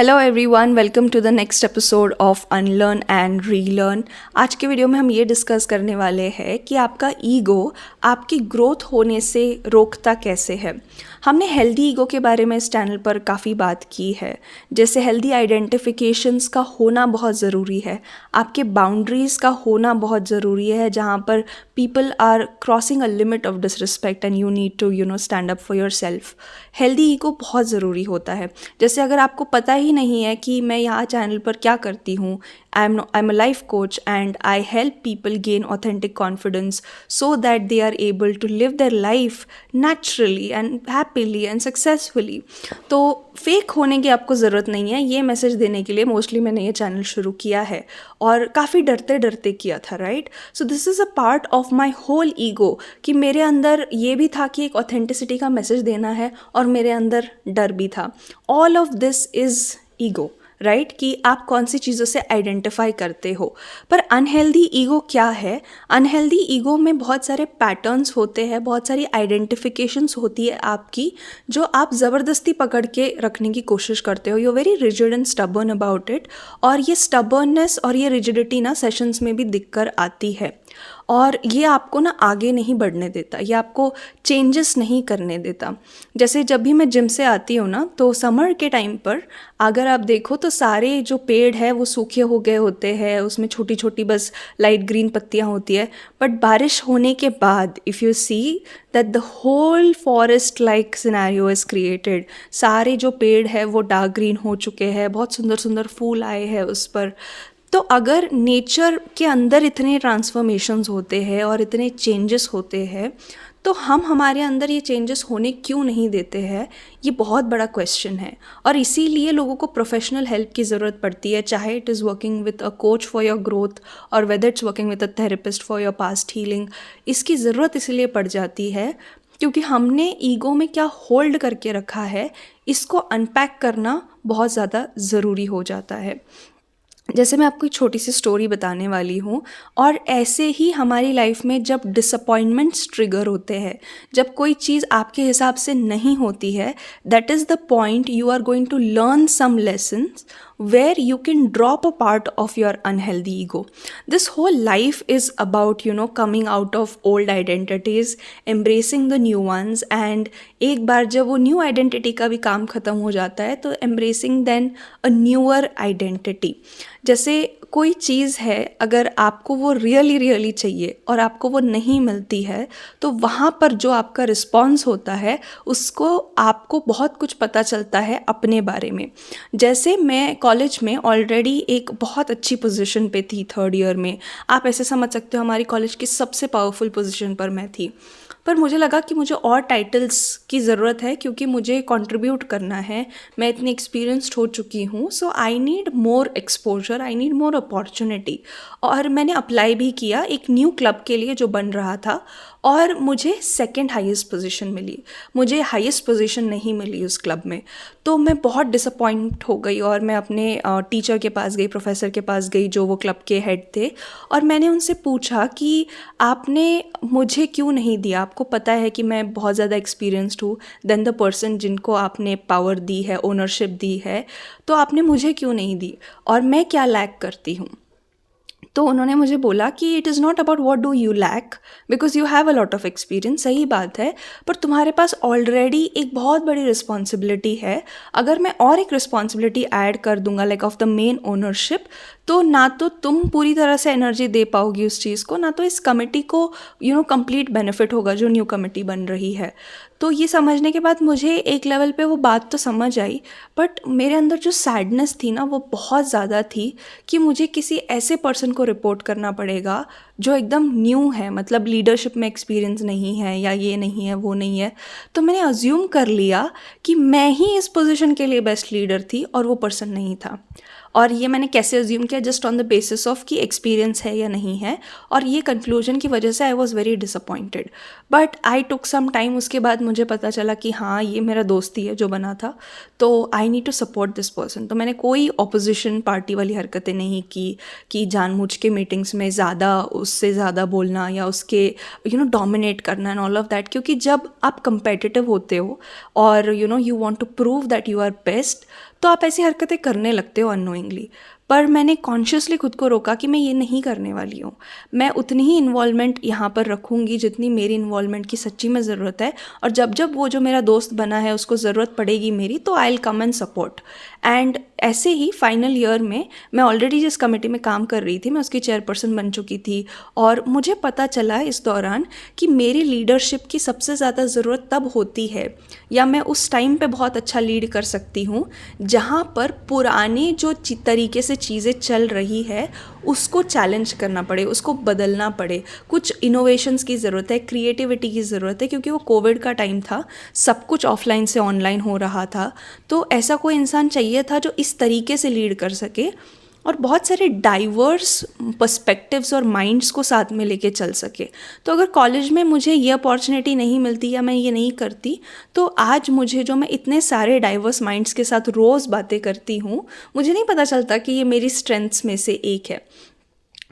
Hello everyone, welcome to the next episode of unlearn and relearn. आज के video में हम ये डिस्कस करने वाले हैं कि आपका ईगो आपकी ग्रोथ होने से रोकता कैसे है। हमने हेल्दी ईगो के बारे में इस चैनल पर काफ़ी बात की है, जैसे हेल्दी आइडेंटिफिकेशंस का होना बहुत ज़रूरी है, आपके बाउंड्रीज़ का होना बहुत ज़रूरी है, जहाँ पर people are crossing a limit of disrespect and you need to stand up for yourself. Healthy ego बहुत ज़रूरी होता है। जैसे अगर आपको पता ही नहीं है कि मैं यहाँ चैनल पर क्या करती हूँ, I am a life coach and I help people gain authentic confidence so that they are able to live their life naturally and happily and successfully. तो फेक होने की आपको ज़रूरत नहीं है। ये मैसेज देने के लिए मोस्टली मैंने ये चैनल शुरू किया है और काफ़ी डरते डरते किया था, right. So this is a part of my whole ego कि मेरे अंदर ये भी था कि एक ऑथेंटिसिटी का मैसेज देना है और मेरे अंदर डर भी था। All of this is ego, right, कि आप कौन सी चीज़ों से आइडेंटिफाई करते हो। पर अनहेल्दी ईगो क्या है? अनहेल्दी ईगो में बहुत सारे पैटर्न्स होते हैं, बहुत सारी आइडेंटिफिकेशंस होती है आपकी, जो आप ज़बरदस्ती पकड़ के रखने की कोशिश करते हो। You very rigid and stubborn about it, और ये स्टबर्ननेस और ये रिजिडिटी ना सेशंस में भी दिखकर आती है और ये आपको ना आगे नहीं बढ़ने देता, ये आपको चेंजेस नहीं करने देता। जैसे जब भी मैं जिम से आती हूँ ना, तो समर के टाइम पर अगर आप देखो तो सारे जो पेड़ है वो सूखे हो गए होते हैं, उसमें छोटी छोटी बस लाइट ग्रीन पत्तियाँ होती है। बट बारिश होने के बाद if you see that the whole forest like scenario is created, सारे जो पेड़ है वो डार्क ग्रीन हो चुके हैं, बहुत सुंदर सुंदर फूल आए हैं उस पर। तो अगर नेचर के अंदर इतने ट्रांसफॉर्मेशंस होते हैं और इतने चेंजेस होते हैं, तो हम हमारे अंदर ये चेंजेस होने क्यों नहीं देते हैं? ये बहुत बड़ा क्वेश्चन है। और इसीलिए लोगों को प्रोफेशनल हेल्प की ज़रूरत पड़ती है, चाहे it is working with a coach for your growth और whether it's working with a therapist for your past healing. इसकी ज़रूरत इसलिए पड़ जाती है क्योंकि हमने ईगो में क्या होल्ड करके रखा है, इसको अनपैक करना बहुत ज़्यादा ज़रूरी हो जाता है। जैसे मैं आपको एक छोटी सी स्टोरी बताने वाली हूँ, और ऐसे ही हमारी लाइफ में जब डिसअपॉइंटमेंट्स ट्रिगर होते हैं, जब कोई चीज़ आपके हिसाब से नहीं होती है, that is the point you are going to learn some lessons where you can drop a part of your unhealthy ego. This whole life is about coming out of old identities, embracing the new ones, and एक बार जब वो new identity का भी काम ख़त्म हो जाता है तो embracing then a newer identity। जैसे कोई चीज़ है, अगर आपको वो रियली चाहिए और आपको वो नहीं मिलती है, तो वहाँ पर जो आपका रिस्पॉन्स होता है उसको आपको बहुत कुछ पता चलता है अपने बारे में। जैसे मैं कॉलेज में ऑलरेडी एक बहुत अच्छी पोजीशन पे थी, थर्ड ईयर में। आप ऐसे समझ सकते हो हमारी कॉलेज की सबसे पावरफुल पोजीशन पर मैं थी। पर मुझे लगा कि मुझे और टाइटल्स की ज़रूरत है क्योंकि मुझे कंट्रीब्यूट करना है, मैं इतनी एक्सपीरियंस्ड हो चुकी हूँ। So I need more exposure, I need more opportunity. और मैंने अप्लाई भी किया एक न्यू क्लब के लिए जो बन रहा था, और मुझे सेकंड हाईएस्ट पोजीशन मिली, मुझे हाईएस्ट पोजीशन नहीं मिली उस क्लब में। तो मैं बहुत डिसअपॉइंट हो गई और मैं अपने टीचर के पास गई, प्रोफेसर के पास गई जो वो क्लब के हेड थे, और मैंने उनसे पूछा कि आपने मुझे क्यों नहीं दिया? आपको पता है कि मैं बहुत ज़्यादा एक्सपीरियंस्ड हूँ देन द पर्सन जिनको आपने पावर दी है, ओनरशिप दी है, तो आपने मुझे क्यों नहीं दी और मैं क्या लैक करती हूँ? तो उन्होंने मुझे बोला कि it is not about what do you lack, because you have a lot of experience. सही बात है, पर तुम्हारे पास ऑलरेडी एक बहुत बड़ी रिस्पॉन्सिबिलिटी है। अगर मैं और एक रिस्पॉन्सिबिलिटी ऐड कर दूंगा like of the main ownership, तो ना तो तुम पूरी तरह से एनर्जी दे पाओगी उस चीज़ को, ना तो इस कमेटी को कंप्लीट बेनिफिट होगा जो न्यू कमेटी बन रही है। तो ये समझने के बाद मुझे एक लेवल पे वो बात तो समझ आई, बट मेरे अंदर जो सैडनेस थी ना वो बहुत ज़्यादा थी कि मुझे किसी ऐसे पर्सन को रिपोर्ट करना पड़ेगा जो एकदम न्यू है, मतलब लीडरशिप में एक्सपीरियंस नहीं है या ये नहीं है वो नहीं है। तो मैंने अज्यूम कर लिया कि मैं ही इस पोजीशन के लिए बेस्ट लीडर थी और वो पर्सन नहीं था। और ये मैंने कैसे अज्यूम किया? Just on the basis of कि एक्सपीरियंस है या नहीं है, और ये कंक्लूजन की वजह से I was very disappointed. But I took some time, उसके बाद मुझे पता चला कि हाँ ये मेरा दोस्त ही है जो बना था, तो I need to support this person. तो मैंने कोई ऑपोजिशन पार्टी वाली हरकतें नहीं की कि जानबूझ के मीटिंग्स में ज़्यादा उससे ज़्यादा बोलना या उसके डोमिनेट करना एंड ऑल ऑफ दैट। क्योंकि जब आप कंपेटिटिव होते हो और you want to prove that you are best, तो आप ऐसी हरकतें करने लगते हो अननोइंगली। पर मैंने कॉन्शियसली खुद को रोका कि मैं ये नहीं करने वाली हूँ। मैं उतनी ही इन्वॉल्वमेंट यहाँ पर रखूँगी जितनी मेरी इन्वॉल्वमेंट की सच्ची में ज़रूरत है, और जब जब वो जो मेरा दोस्त बना है उसको ज़रूरत पड़ेगी मेरी, तो I will come and support. And ऐसे ही फाइनल ईयर में मैं ऑलरेडी जिस कमेटी में काम कर रही थी मैं उसकी चेयरपर्सन बन चुकी थी, और मुझे पता चला इस दौरान कि मेरी लीडरशिप की सबसे ज़्यादा ज़रूरत तब होती है, या मैं उस टाइम पे बहुत अच्छा लीड कर सकती हूँ जहाँ पर पुराने जो तरीके से चीज़ें चल रही है उसको चैलेंज करना पड़े, उसको बदलना पड़े, कुछ इनोवेशंस की ज़रूरत है, क्रिएटिविटी की ज़रूरत है, क्योंकि वो कोविड का टाइम था, सब कुछ ऑफलाइन से ऑनलाइन हो रहा था। तो ऐसा कोई इंसान चाहिए था जो इस तरीके से लीड कर सके और बहुत सारे डाइवर्स पर्सपेक्टिव्स और माइंड्स को साथ में लेके चल सके। तो अगर कॉलेज में मुझे ये अपॉर्चुनिटी नहीं मिलती या मैं ये नहीं करती, तो आज मुझे जो मैं इतने सारे डाइवर्स माइंड्स के साथ रोज़ बातें करती हूँ, मुझे नहीं पता चलता कि ये मेरी स्ट्रेंथ्स में से एक है।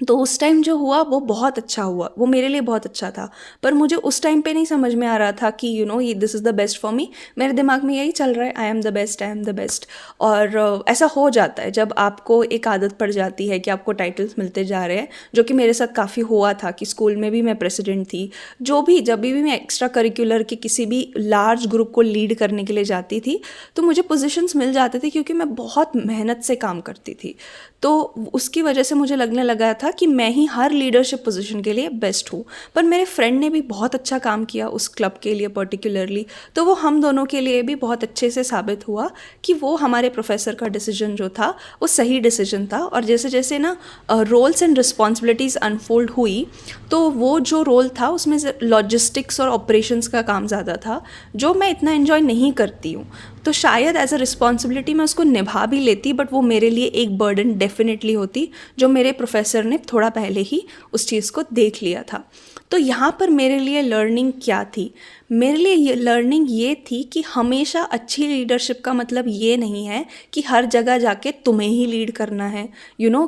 तो उस टाइम जो हुआ वो बहुत अच्छा हुआ, वो मेरे लिए बहुत अच्छा था। पर मुझे उस टाइम पे नहीं समझ में आ रहा था कि ये this is the best for me. मेरे दिमाग में यही चल रहा है, I am the best, I am the best. और ऐसा हो जाता है जब आपको एक आदत पड़ जाती है कि आपको टाइटल्स मिलते जा रहे हैं, जो कि मेरे साथ काफ़ी हुआ था कि स्कूल में भी मैं प्रेसिडेंट थी। जब भी मैं एक्स्ट्रा करिकुलर के किसी भी लार्ज ग्रुप को लीड करने के लिए जाती थी, तो मुझे पोजीशंस मिल जाते थे क्योंकि मैं बहुत मेहनत से काम करती थी। तो उसकी वजह से मुझे लगने लगा था कि मैं ही हर लीडरशिप पोजीशन के लिए बेस्ट हूँ। पर मेरे फ्रेंड ने भी बहुत अच्छा काम किया उस क्लब के लिए पर्टिकुलरली, तो वो हम दोनों के लिए भी बहुत अच्छे से साबित हुआ कि वो हमारे प्रोफेसर का डिसीजन जो था वो सही डिसीजन था। और जैसे जैसे ना रोल्स एंड रिस्पॉन्सिबिलिटीज़ अनफोल्ड हुई, तो वो जो रोल था उसमें लॉजिस्टिक्स और ऑपरेशंस का काम ज़्यादा था, जो मैं इतना एंजॉय नहीं करती हूँ। तो शायद एज अ रिस्पॉन्सिबिलिटी मैं उसको निभा भी लेती, बट वो मेरे लिए एक बर्डन डेफिनेटली होती, जो मेरे प्रोफेसर ने थोड़ा पहले ही उस चीज़ को देख लिया था। तो यहाँ पर मेरे लिए लर्निंग क्या थी? मेरे लिए ये लर्निंग ये थी कि हमेशा अच्छी लीडरशिप का मतलब ये नहीं है कि हर जगह जाके तुम्हें ही लीड करना है,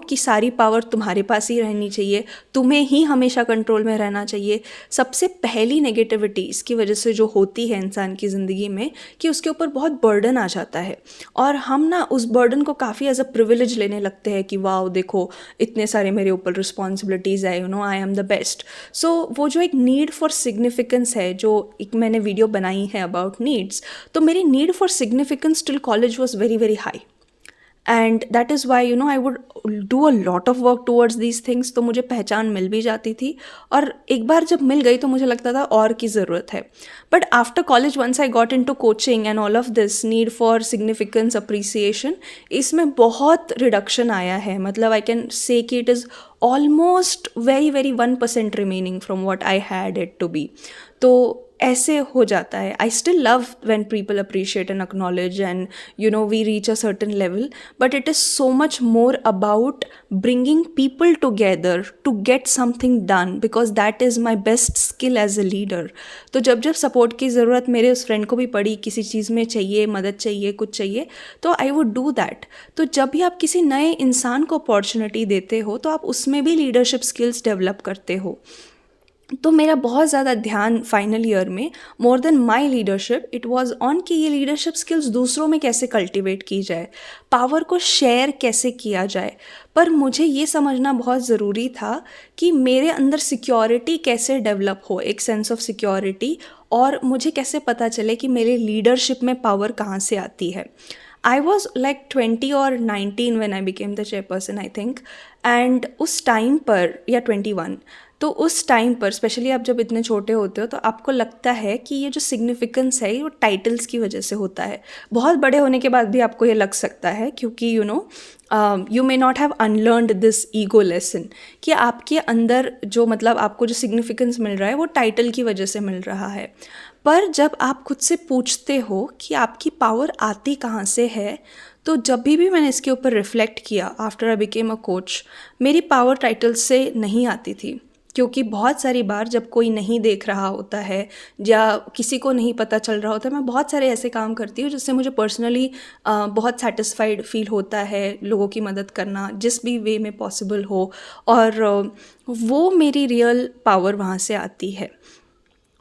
कि सारी पावर तुम्हारे पास ही रहनी चाहिए, तुम्हें ही हमेशा कंट्रोल में रहना चाहिए। सबसे पहली नेगेटिविटी इसकी वजह से जो होती है इंसान की ज़िंदगी में, कि उसके ऊपर बहुत बर्डन आ जाता है, और हम ना उस बर्डन को काफ़ी एज अ प्रिविलेज लेने लगते हैं कि वाओ देखो इतने सारे मेरे ऊपर रिस्पॉन्सिबिलिटीज़ है, आई एम द बेस्ट। सो वो जो एक नीड फॉर सिग्निफिकेंस है, जो एक मैंने वीडियो बनाई है अबाउट नीड्स, तो मेरी need for significance till college was very very high, and that is why I would do a lot of work towards these things. तो मुझे पहचान मिल भी जाती थी, और एक बार जब मिल गई तो मुझे लगता था और की ज़रूरत है। But after college once I got into coaching and all of this need for significance appreciation, इसमें बहुत रिडक्शन आया है। मतलब आई कैन से कि it is almost very very 1% remaining from what I had it to be. तो ऐसे हो जाता है। I still love when people appreciate and acknowledge and we reach a certain level, but it is so much more about bringing people together to get something done, because that is my best skill as a leader. तो जब जब support की ज़रूरत मेरे उस friend को भी पड़ी, किसी चीज़ में चाहिए, मदद चाहिए, कुछ चाहिए, तो आई वुड डू दैट। तो जब भी आप किसी नए इंसान को अपॉर्चुनिटी देते हो, तो आप उसमें भी लीडरशिप स्किल्स डेवलप करते हो। तो मेरा बहुत ज़्यादा ध्यान फाइनल ईयर में, more than my leadership, it was on कि ये लीडरशिप स्किल्स दूसरों में कैसे कल्टिवेट की जाए, पावर को शेयर कैसे किया जाए। पर मुझे ये समझना बहुत ज़रूरी था कि मेरे अंदर सिक्योरिटी कैसे डेवलप हो, एक सेंस ऑफ सिक्योरिटी, और मुझे कैसे पता चले कि मेरे लीडरशिप में पावर कहाँ से आती है। आई वॉज लाइक 20 और 19 when I became the chairperson, I think, and उस टाइम पर, या 21, तो उस टाइम पर स्पेशली आप जब इतने छोटे होते हो तो आपको लगता है कि ये जो सिग्निफिकेंस है वो टाइटल्स की वजह से होता है। बहुत बड़े होने के बाद भी आपको ये लग सकता है, क्योंकि you may not have unlearned this ego lesson, कि आपके अंदर जो मतलब आपको जो सिग्निफिकेंस मिल रहा है वो टाइटल की वजह से मिल रहा है। पर जब आप खुद से पूछते हो कि आपकी पावर आती कहाँ से है, तो जब भी मैंने इसके ऊपर रिफ्लेक्ट किया after I became a coach, मेरी पावर टाइटल से नहीं आती थी। क्योंकि बहुत सारी बार जब कोई नहीं देख रहा होता है या किसी को नहीं पता चल रहा होता है, मैं बहुत सारे ऐसे काम करती हूँ जिससे मुझे पर्सनली बहुत सेटिस्फाइड फील होता है, लोगों की मदद करना जिस भी वे में पॉसिबल हो, और वो मेरी रियल पावर वहाँ से आती है।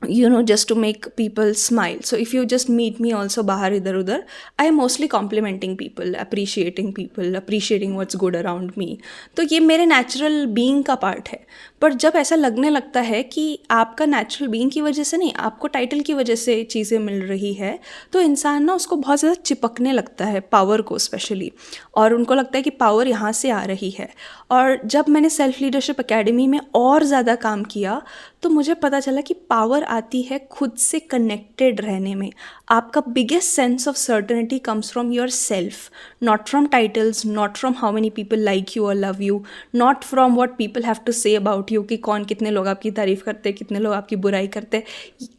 just to make people smile. So if you just meet me also bahar idhar udhar, I am mostly complimenting people, appreciating what's good around me. तो ये मेरे नेचुरल बीइंग का पार्ट है. पर जब ऐसा लगने लगता है कि आपका नेचुरल बीइंग की वजह से नहीं, आपको टाइटल की वजह से चीज़ें मिल रही है, तो इंसान ना उसको बहुत ज़्यादा चिपकने लगता है, पावर को स्पेशली, और उनको लगता है कि पावर यहाँ से आ रही है. और जब मैंने सेल्फ लीडरशिप एकेडमी में और ज़्यादा काम किया, तो मुझे पता चला कि पावर आती है खुद से कनेक्टेड रहने में. आपका biggest sense of certainty comes from your self, not from titles, not from how many people like you और love you, not from what people have to say about you, कि कौन, कितने लोग आपकी तारीफ़ करते, कितने लोग आपकी बुराई करते.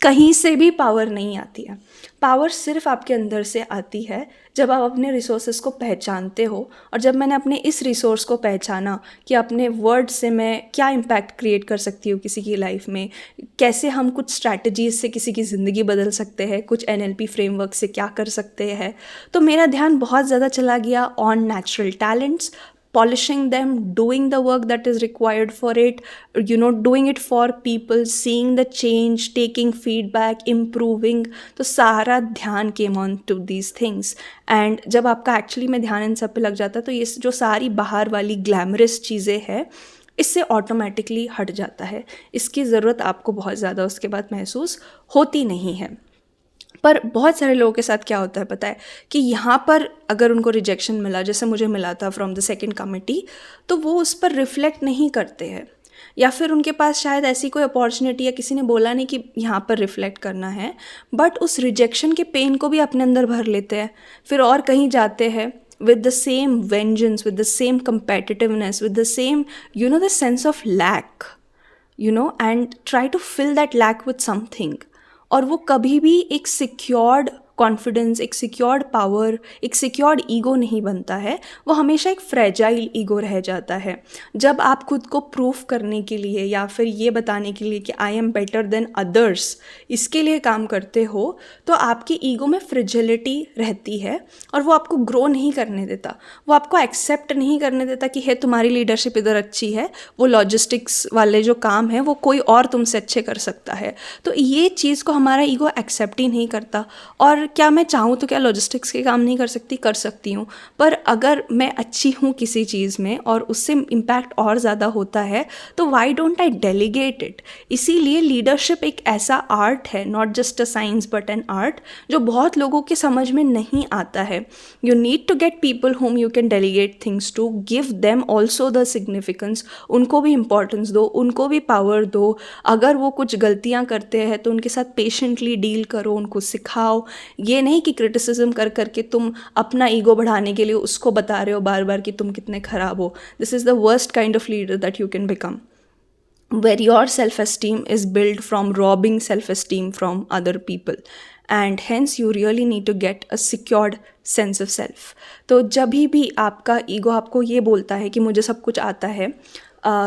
कहीं से भी पावर नहीं आती है. पावर सिर्फ आपके अंदर से आती है जब आप अपने रिसोर्सेज को पहचानते हो. और जब मैंने अपने इस रिसोर्स को पहचाना कि अपने वर्ड से मैं क्या इम्पैक्ट क्रिएट कर सकती हूँ किसी की लाइफ में, कैसे हम कुछ स्ट्रैटेजीज से किसी की ज़िंदगी बदल सकते हैं, कुछ NLP फ्रेमवर्क से क्या कर सकते हैं, तो मेरा ध्यान बहुत ज़्यादा चला गया on natural talents, polishing them, doing the work that is required for it, doing it for people, seeing the change, taking feedback, improving. तो सारा ध्यान came on to these things. And जब आपका एक्चुअली में ध्यान इन सब पे लग जाता है, तो ये जो सारी बाहर वाली ग्लैमरस चीज़ें हैं, इससे ऑटोमेटिकली हट जाता है. इसकी ज़रूरत आपको बहुत ज़्यादा उसके बाद महसूस होती नहीं है. पर बहुत सारे लोगों के साथ क्या होता है पता है, कि यहाँ पर अगर उनको रिजेक्शन मिला, जैसे मुझे मिला था फ्रॉम द सेकंड कमिटी, तो वो उस पर रिफ्लेक्ट नहीं करते हैं, या फिर उनके पास शायद ऐसी कोई अपॉर्चुनिटी या किसी ने बोला नहीं कि यहाँ पर रिफ्लेक्ट करना है, बट उस रिजेक्शन के पेन को भी अपने अंदर भर लेते हैं, फिर और कहीं जाते हैं with the same vengeance, with the same competitiveness, with the same, the sense of lack, and try to fill that lack with something. और वो कभी भी एक सिक्योर्ड कॉन्फिडेंस, एक सिक्योर्ड पावर, एक सिक्योर्ड ईगो नहीं बनता है. वो हमेशा एक फ्रेजाइल ईगो रह जाता है. जब आप खुद को प्रूफ करने के लिए या फिर ये बताने के लिए कि I am better than others, इसके लिए काम करते हो, तो आपकी ईगो में फ्रिजिलिटी रहती है और वो आपको ग्रो नहीं करने देता. वो आपको एक्सेप्ट नहीं करने देता कि है तुम्हारी लीडरशिप इधर अच्छी है, वो लॉजिस्टिक्स वाले जो काम है वो कोई और तुमसे अच्छे कर सकता है. तो ये चीज़ को हमारा ईगो एक्सेप्ट ही नहीं करता. और क्या मैं चाहूँ तो क्या लॉजिस्टिक्स के काम नहीं कर सकती? कर सकती हूँ. पर अगर मैं अच्छी हूँ किसी चीज़ में और उससे इम्पैक्ट और ज़्यादा होता है, तो why don't I delegate it. इसीलिए लीडरशिप एक ऐसा आर्ट है, not just a science but an art, जो बहुत लोगों के समझ में नहीं आता है. You need to get people whom you can delegate things to, give them also the significance, उनको भी इम्पोर्टेंस दो, उनको भी पावर दो. अगर वो कुछ गलतियाँ करते हैं तो उनके साथ पेशेंटली डील करो, उनको सिखाओ. ये नहीं कि क्रिटिसिज्म कर करके तुम अपना ईगो बढ़ाने के लिए उसको बता रहे हो बार बार कि तुम कितने खराब हो. This is the worst kind of leader that you can become, where your self-esteem is built from robbing self-esteem from other people, and hence you really need to get a secured sense of self. तो जब भी आपका ego आपको ये बोलता है कि मुझे सब कुछ आता है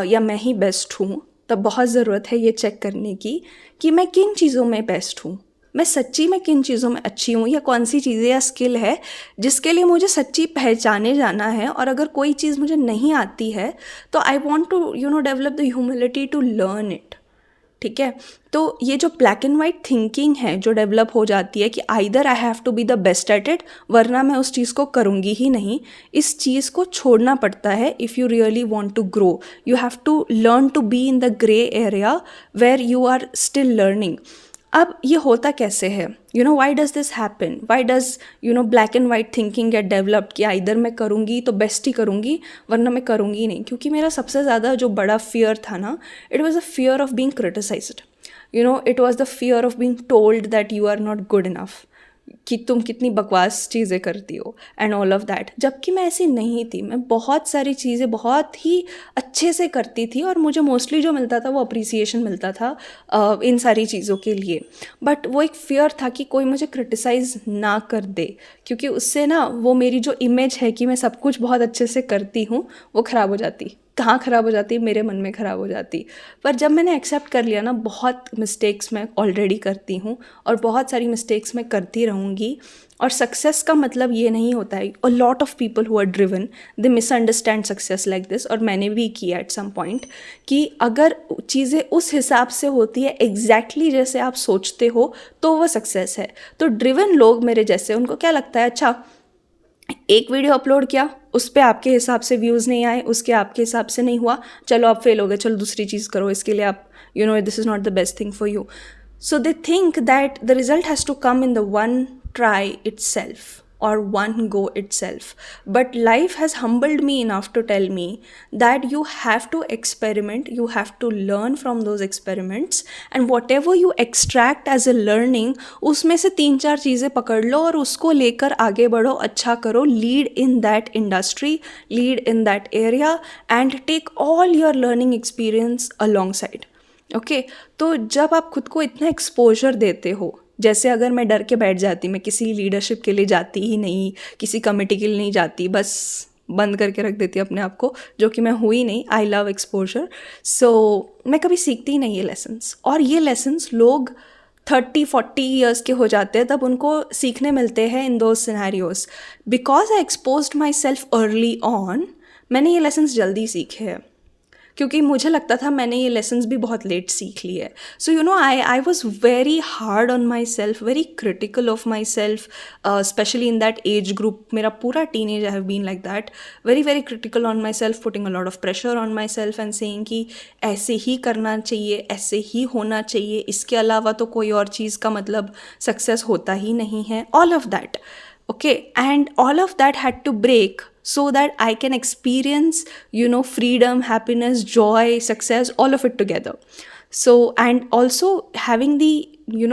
या मैं ही बेस्ट हूँ, तब बहुत ज़रूरत है ये चेक करने की कि मैं किन चीज़ों में बेस्ट हूँ, मैं सच्ची में किन चीज़ों में अच्छी हूँ, या कौन सी चीज़ें या स्किल है जिसके लिए मुझे सच्ची पहचाने जाना है. और अगर कोई चीज़ मुझे नहीं आती है तो I want to develop the humility to learn it. ठीक है. तो ये जो ब्लैक एंड वाइट थिंकिंग है जो डेवलप हो जाती है कि either I have to be the best at it, वरना मैं उस चीज़ को करूँगी ही नहीं, इस चीज़ को छोड़ना पड़ता है. If you really want to grow, you have to learn to be in the grey area where you are still learning. अब ये होता कैसे है? Why does this happen? Why does black and white thinking get developed कि इधर मैं करूँगी तो बेस्ट ही करूँगी, वरना मैं करूँगी नहीं. क्योंकि मेरा सबसे ज़्यादा जो बड़ा फियर था ना, it was a fear of being criticised. It was the fear of being told that you are not good enough, कि तुम कितनी बकवास चीज़ें करती हो एंड ऑल ऑफ दैट. जबकि मैं ऐसी नहीं थी. मैं बहुत सारी चीज़ें बहुत ही अच्छे से करती थी और मुझे मोस्टली जो मिलता था वो अप्रिसिएशन मिलता था इन सारी चीज़ों के लिए. बट वो एक फ़ियर था कि कोई मुझे क्रिटिसाइज़ ना कर दे, क्योंकि उससे ना वो मेरी जो इमेज है कि मैं सब कुछ बहुत अच्छे से करती हूँ वो ख़राब हो जाती. कहाँ ख़राब हो जाती, मेरे मन में ख़राब हो जाती। पर जब मैंने एक्सेप्ट कर लिया ना, बहुत मिस्टेक्स मैं ऑलरेडी करती हूँ और बहुत सारी मिस्टेक्स मैं करती रहूँगी। और सक्सेस का मतलब ये नहीं होता है, a lot of people who are driven they misunderstand success like this, और मैंने भी किया एट सम पॉइंट, कि अगर चीज़ें उस हिसाब से होती है एग्जैक्टली जैसे आप सोचते हो तो वो सक्सेस है। तो ड्रिवन लोग मेरे जैसे, उनको क्या लगता है, अच्छा एक वीडियो अपलोड किया, उस पर आपके हिसाब से व्यूज़ नहीं आए, उसके आपके हिसाब से नहीं हुआ, चलो आप फेल हो गए, चलो दूसरी चीज़ करो, इसके लिए आप this is not the best thing for you. So they think that the result has to come in the one try itself or one go itself. But life has humbled me enough to tell me that you have to experiment, you have to learn from those experiments, and whatever you extract as a learning, उसमें से 3-4 चीज़ें पकड़ लो और उसको लेकर आगे बढ़ो, अच्छा करो, lead in that industry, lead in that area, and take all your learning experience alongside. Okay तो जब आप खुद को इतना एक्सपोजर देते हो, जैसे अगर मैं डर के बैठ जाती, मैं किसी लीडरशिप के लिए जाती ही नहीं, किसी कमेटी के लिए नहीं जाती, बस बंद करके रख देती अपने आप को, जो कि मैं हुई नहीं. I love exposure. सो मैं कभी सीखती ही नहीं ये लेसन्स, और ये लेसन्स लोग 30-40 ईयर्स के हो जाते हैं तब उनको सीखने मिलते हैं in those scenarios. Because I exposed my self early on, मैंने ये लेसन्स जल्दी सीखे हैं, क्योंकि मुझे लगता था मैंने ये लेसन्स भी बहुत लेट सीख लिए. So I was very hard on my self, very critical of my self, specially in that age group. मेरा पूरा teen age I have been like that, very very critical on my self, putting a lot of pressure on my self and saying कि ऐसे ही करना चाहिए, ऐसे ही होना चाहिए, इसके अलावा तो कोई और चीज़ का मतलब सक्सेस होता ही नहीं है. All of that, okay, and all of that had to break so that I can experience freedom, happiness, joy, success, all of it together. So and also having the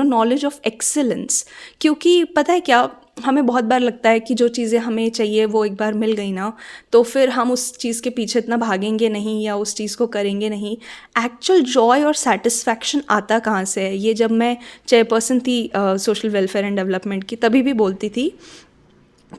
knowledge of excellence, क्योंकि पता है क्या, हमें बहुत बार लगता है कि जो चीज़ें हमें चाहिए वो एक बार मिल गई ना, तो फिर हम उस चीज़ के पीछे इतना भागेंगे नहीं या उस चीज़ को करेंगे नहीं. एक्चुअल जॉय और सेटिस्फैक्शन आता कहाँ से है? ये जब मैं चेयरपर्सन थी सोशल वेलफेयर एंड डेवलपमेंट की, तभी भी बोलती थी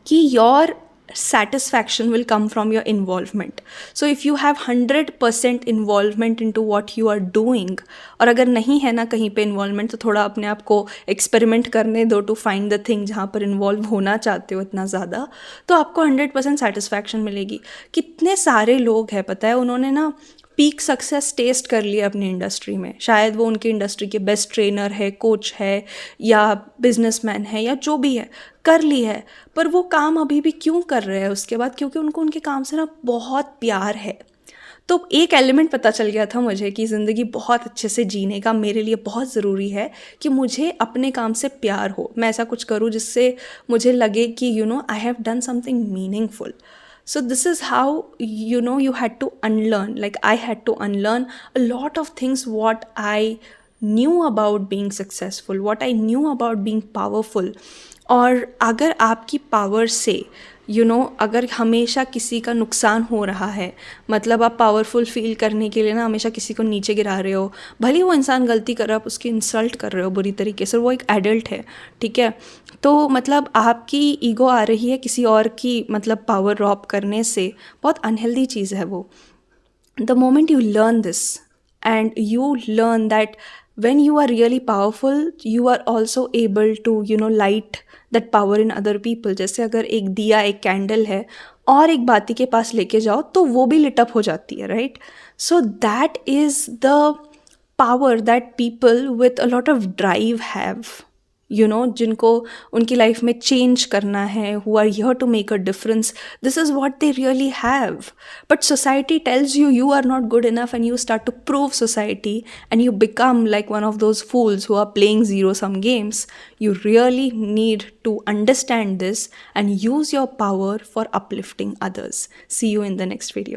कि your satisfaction will come from your involvement. So if you have 100% involvement into what you are doing, और अगर नहीं है ना कहीं पे involvement, तो थोड़ा अपने आप को experiment करने दो to find the thing जहाँ पर involve होना चाहते हो इतना ज़्यादा, तो आपको 100% satisfaction मिलेगी. कितने सारे लोग हैं पता है, उन्होंने ना पीक सक्सेस टेस्ट कर लिया अपनी इंडस्ट्री में, शायद वो उनकी इंडस्ट्री के बेस्ट ट्रेनर है, कोच है, या बिजनेसमैन है, या जो भी है, कर ली है, पर वो काम अभी भी क्यों कर रहे हैं उसके बाद? क्योंकि उनको उनके काम से ना बहुत प्यार है. तो एक एलिमेंट पता चल गया था मुझे कि ज़िंदगी बहुत अच्छे से जीने का मेरे लिए बहुत ज़रूरी है कि मुझे अपने काम से प्यार हो, मैं ऐसा कुछ करूँ जिससे मुझे लगे कि I have done something meaningful. So this is how you had to unlearn, like I had to unlearn a lot of things what I knew about being successful, what I knew about being powerful. और अगर आपकी power से अगर हमेशा किसी का नुकसान हो रहा है, मतलब आप पावरफुल फील करने के लिए ना हमेशा किसी को नीचे गिरा रहे हो, भले वो इंसान गलती कर रहा है, आप उसकी इंसल्ट कर रहे हो बुरी तरीके से, वो एक एडल्ट है, ठीक है, तो मतलब आपकी ईगो आ रही है किसी और की मतलब पावर रॉब करने से, बहुत अनहेल्दी चीज़ है वो. The moment you learn this and you learn that when you are really powerful, you are also able to light that power in other people. जैसे अगर एक दिया, एक कैंडल है, और एक बाती के पास लेके जाओ तो वो भी लिट अप हो जाती है, right? So that is the power that people with a lot of drive have, जिनको उनकी लाइफ में चेंज करना है, who are here to make a difference. This is what they really have. But society tells you are not good enough, and you start to prove society, and you become like one of those fools who are playing zero-sum games. You really need to understand this and use your power for uplifting others. See you in the next video.